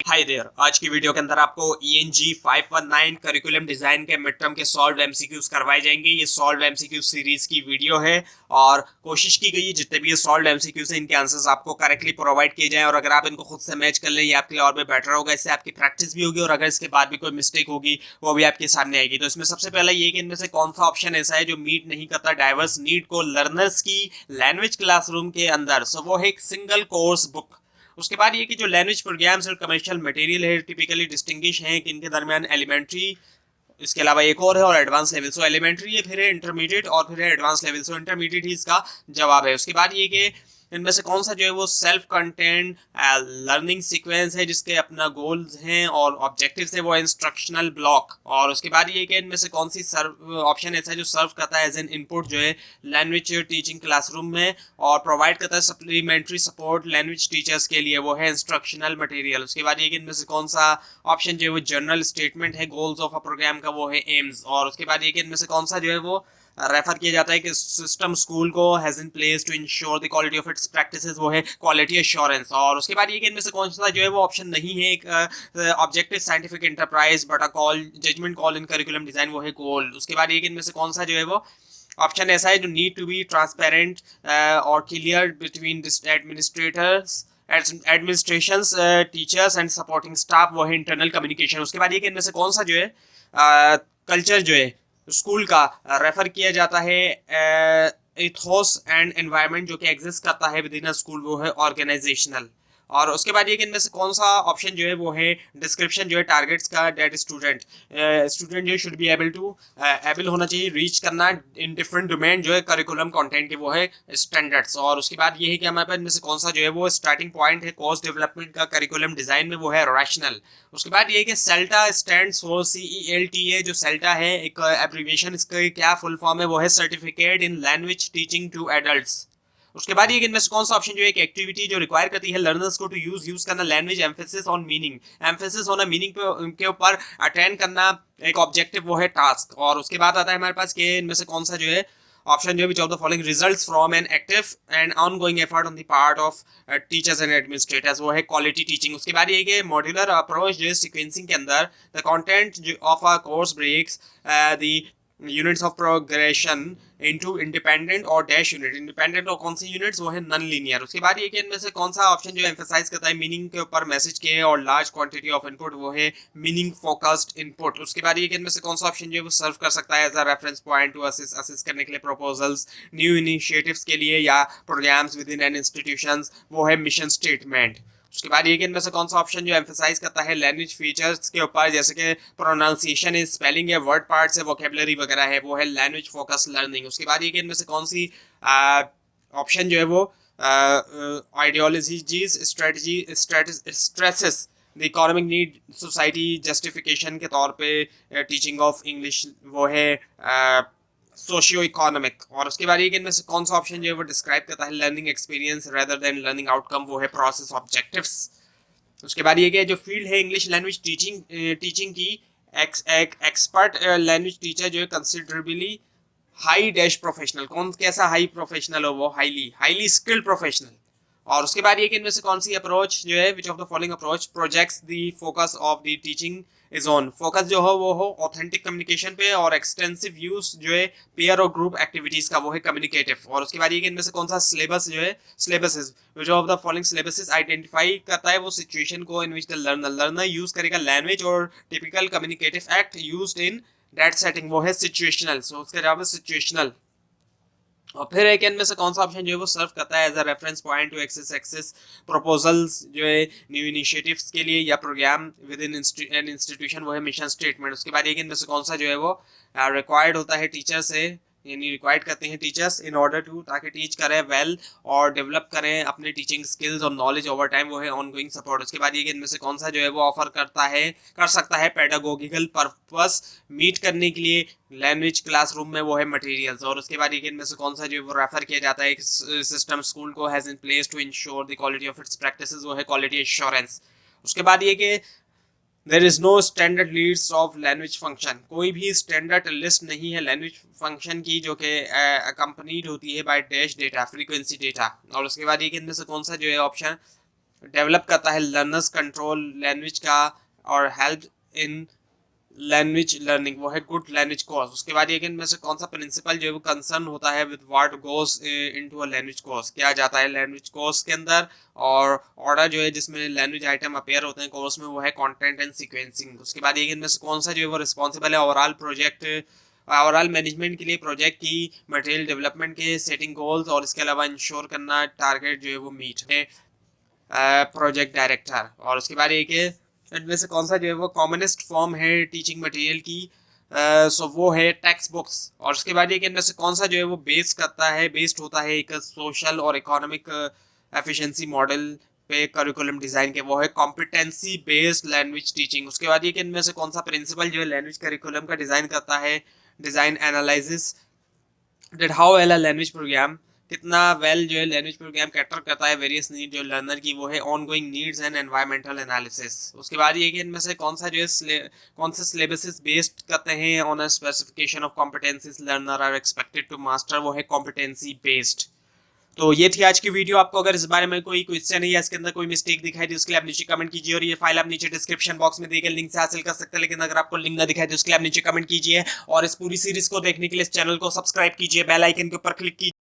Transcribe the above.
Hi there. आज की video के अंदर आपको ENG 519 करिकुलम डिजाइन के मिड टर्म के सॉल्व एमसीक्यूज करवाए जाएंगे। ये सॉल्व एमसीक्यू सीरीज की वीडियो है और कोशिश की गई है जितने भी ये सॉल्व एमसीक्यूज हैं इनके आंसर्स आपको करेक्टली प्रोवाइड किए जाएं, और अगर आप इनको खुद से मैच कर लें ये आपके लिए और भी बेटर होगा। इससे आपकी प्रैक्टिस भी होगी और अगर इसके बाद भी कोई मिस्टेक होगी वो भी आपके सामने आएगी। तो इसमें सबसे पहला ये कि इनमें से कौन सा ऑप्शन ऐसा है जो मीट नहीं करता डाइवर्स नीड को लर्नर्स की लैंग्वेज क्लासरूम के अंदर। सो वो है एक सिंगल कोर्स बुक। उसके बाद ये कि जो लैंग्वेज प्रोग्राम्स और कमर्शियल मटेरियल है टिपिकली डिस्टिंग्विश हैं कि इनके दरमियान एलिमेंट्री, इसके अलावा एक और है और एडवांस लेवल। सो एलिमेंट्री है, फिर है इंटरमीडिएट और फिर है एडवांस लेवल। सो इंटरमीडिएट ही इसका जवाब है। उसके बाद ये कि इनमें से कौन सा जो है वो सेल्फ कंटेंट लर्निंग सीक्वेंस है जिसके अपना गोल्स हैं और ऑब्जेक्टिव्स है, वो इंस्ट्रक्शनल ब्लॉक। और उसके बाद ये कि इनमें से कौन सी सर्व ऑप्शन ऐसा है जो सर्व करता है एज एन इनपुट जो है लैंग्वेज टीचिंग क्लासरूम में और प्रोवाइड करता है सप्लीमेंट्री सपोर्ट लैंग्वेज टीचर्स के लिए, वो है इंस्ट्रक्शनल मटेरियल। उसके बाद ये कि इनमें से कौन सा ऑप्शन जो है वो जनरल स्टेटमेंट है गोल्स ऑफ अ प्रोग्राम का, वो है एम्स। और उसके बाद ये कि इनमें से कौन सा जो है वो रेफर किया जाता है कि सिस्टम स्कूल को has in place to ensure the quality of its practices, वो है क्वालिटी एश्योरेंस। और उसके बाद ये कि इनमें से कौन सा जो है वो ऑप्शन नहीं है एक objective scientific enterprise but a call judgement call in curriculum design, वो है गोल। उसके बाद ये कि इनमें से कौन सा जो है वो ऑप्शन ऐसा है जो नीड टू बी ट्रांसपेरेंट और clear between administrators administration teachers and supporting staff, वो है इंटरनल कम्युनिकेशन। उसके बाद ये कि इनमें से कौन सा जो है कल्चर जो है स्कूल का रेफर किया जाता है इथोस एंड एनवायरनमेंट जो कि एग्जिस्ट करता है विद इन अ स्कूल, वो है ऑर्गेनाइजेशनल। और उसके बाद ये कि इनमें से कौन सा ऑप्शन जो है वो है डिस्क्रिप्शन जो है टारगेट्स का, डेट स्टूडेंट जो should be able to able होना चाहिए रीच करना इन डिफरेंट डोमेन जो है करिकुलम कंटेंट के, वो है स्टैंडर्ड्स। और उसके बाद ये है कि हमारे पास इनमें से कौन सा जो है वो स्टार्टिंग पॉइंट है कोर्स डेवलपमेंट का करिकुलम डिजाइन में, वो है रैशनल। उसके बाद ये कि सेल्टा स्टैंड्स फॉर CELTA, जो सेल्टा है एक एब्रीविएशन, इसका क्या फुल फॉर्म है, वो है certificate in language teaching to adults. उसके बाद ये कि इनमें से कौन सा ऑप्शन जो है एक एक्टिविटी जो रिक्वायर करती है लर्नर्स को टू यूज करना language emphasis on meaning, emphasis होना मीनिंग के ऊपर अटेंड करना एक ऑब्जेक्टिव, वो है टास्क। और उसके बाद आता है हमारे पास कि इनमें से कौन सा जो है ऑप्शन जो है which of the following results from an active and ongoing effort on the part of teachers and administrators, वो है क्वालिटी टीचिंग। उसके बाद ये कि मॉड्यूलर अप्रोच जो है सीक्वेंसिंग के अंदर the content of a course breaks the units of progression into independent और डैश यूनिट। इंडिपेंडेंट और कौन सी यूनिट्स, वो है नॉन लीनियर। उसके बाद ये कि इनमें से कौन सा ऑप्शन जो एम्फेसाइज करता है मीनिंग के ऊपर मैसेज के और लार्ज क्वांटिटी ऑफ इनपुट, वो है मीनिंग फोकस्ड इनपुट। उसके बाद ये कि इनमें से कौन सा ऑप्शन जो है वो सर्व कर सकता है as a reference point to assist करने के लिए प्रपोजल्स न्यू इनिशिएटिव्स के लिए या programmes within an institutions, वो है मिशन स्टेटमेंट। उसके बाद ये कि इनमें से कौन सा ऑप्शन जो एम्फेसाइज करता है लैंग्वेज फीचर्स के ऊपर, जैसे कि प्रोनाउंसिएशन है, स्पेलिंग है, वर्ड पार्ट्स है, वोकेबलरी वगैरह है, वो है लैंग्वेज फोकस लर्निंग। उसके बाद ये कि इनमें से कौन सी ऑप्शन जो है वो ideologies strategy stresses the economic need society justification के तौर पे टीचिंग ऑफ इंग्लिश, वो है सोशियो इकोनॉमिक। और उसके बाद ये कि इनमें से कौन सा ऑप्शन जो है वो डिस्क्राइब करता है learning experience rather than learning outcome, वो है प्रोसेस ऑब्जेक्टिव्स। उसके बाद ये कि जो फील्ड है इंग्लिश लैंग्वेज टीचिंग की एक एक्सपर्ट लैंग्वेज टीचर जो है कंसिडरेबली हाई डैश प्रोफेशनल, कौन कैसा हाई प्रोफेशनल हो, वो हाईली हाईली स्किल्ड प्रोफेशनल। और उसके बाद ये कि इनमें से कौन सी अप्रोच जो है which of the following approach projects the focus of the teaching is on, focus जो हो वो हो ऑथेंटिक कम्युनिकेशन पे और एक्सटेंसिव यूज जो है पेयर और ग्रुप एक्टिविटीज का, वो है कम्युनिकेटिव। और उसके बाद ये कि इनमें से कौन सा सिलेबस जो है syllabus which of the following syllabus identify करता है वो सिचुएशन को इन विच द लर्नर यूज करेगा लैंग्वेज और typical communicative act used in that setting, वो है सिचुएशनल। सो उसके जवाब है सिचुएशनल। और फिर एक इनमें से कौन सा ऑप्शन जो है वो सर्व करता है as a reference point to access proposals जो है न्यू इनिशिएटिव्स के लिए या programme within an institution, वो है मिशन स्टेटमेंट। उसके बाद एक इनमें से कौन सा जो है वो रिक्वायर्ड होता है टीचर से, यानी रिक्वायर्ड करते हैं टीचर्स इन ऑर्डर टू, ताकि टीच करें वेल और डेवलप करें अपने टीचिंग स्किल्स और नॉलेज ओवर टाइम, वो है ऑनगोइंग सपोर्ट। उसके बाद ये कि इनमें से कौन सा जो है वो ऑफर करता है कर सकता है पेडागोगिकल पर्पस मीट करने के लिए लैंग्वेज क्लासरूम में, वो है मटेरियल्स। और उसके बाद ये कि इनमें से कौन सा जो है वो रेफर किया जाता है सिस्टम स्कूल को has in place to ensure the quality of its practices, वो है क्वालिटी एश्योरेंस। उसके बाद ये कि there is no standard list of language function, कोई भी स्टैंडर्ड लिस्ट नहीं है लैंग्वेज फंक्शन की जो कि अकम्पनीड होती है by dash data frequency data. और उसके बाद ये कि इनमें से कौन सा जो है ऑप्शन डेवलप करता है लर्नर्स कंट्रोल लैंग्वेज का और हेल्प इन लैंग्वेज लर्निंग, वो है गुड लैंग्वेज कोर्स। उसके बाद ये कि इनमें से कौन सा प्रिंसिपल जो है वो कंसर्न होता है with what goes into a language course, क्या जाता है लैंग्वेज कोर्स के अंदर। और ऑर्डर जो है जिसमें लैंग्वेज आइटम अपेयर होते हैं कोर्स में वो है कंटेंट एंड सीक्वेंसिंग। उसके बाद ये कि इनमें से कौन सा जो है वो रिस्पॉन्सिबल है ओवरऑल प्रोजेक्ट ओवरऑल मैनेजमेंट के लिए, प्रोजेक्ट की मटेरियल डेवलपमेंट के सेटिंग गोल्स और इसके अलावा इंश्योर करना टारगेट जो है वो मीट है प्रोजेक्ट डायरेक्टर। और उसके बाद एक है इनमें से कौन सा जो है वो कॉमनेस्ट फॉर्म है टीचिंग मटेरियल की, सो वो है टेक्स्ट बुक्स। और उसके बाद ये कि इनमें से कौन सा जो है वो बेस्ड होता है एक सोशल और इकोनॉमिक एफिशिएंसी मॉडल पे करिकुलम डिजाइन के, वो है कॉम्पिटेंसी बेस्ड लैंग्वेज टीचिंग। उसके बाद ये कि इनमें से कौन सा प्रिंसिपल जो है लैंग्वेज करिकुलम का डिजाइन करता है design analysis that how well a language programme, कितना वेल जो है लैंग्वेज प्रोग्राम कैटर करता है वेरियस नीड जो लर्नर की, वो है on going needs and environmental analysis. उसके बाद ये कि इनमें से कौन सा जो है कौन से सिलेबसेस बेस्ड करते हैं on a specification of competencies learner are expected to master, वो है कॉम्पिटेंसी बेस्ड। तो ये थी आज की वीडियो। आपको अगर इस बारे में कोई क्वेश्चन है या इसके अंदर कोई मिस्टेक दिखाई दी उसके लिए आप नीचे कमेंट कीजिए, और ये फाइल आप नीचे डिस्क्रिप्शन बॉक्स में दिए गए लिंक से हासिल कर सकते हैं। लेकिन अगर आपको लिंक ना दिखाई दे उसके लिए आप नीचे कमेंट कीजिए, और इस पूरी सीरीज को देखने के लिए इस चैनल को सब्सक्राइब कीजिए, बेल आइकन के ऊपर क्लिक कीजिए।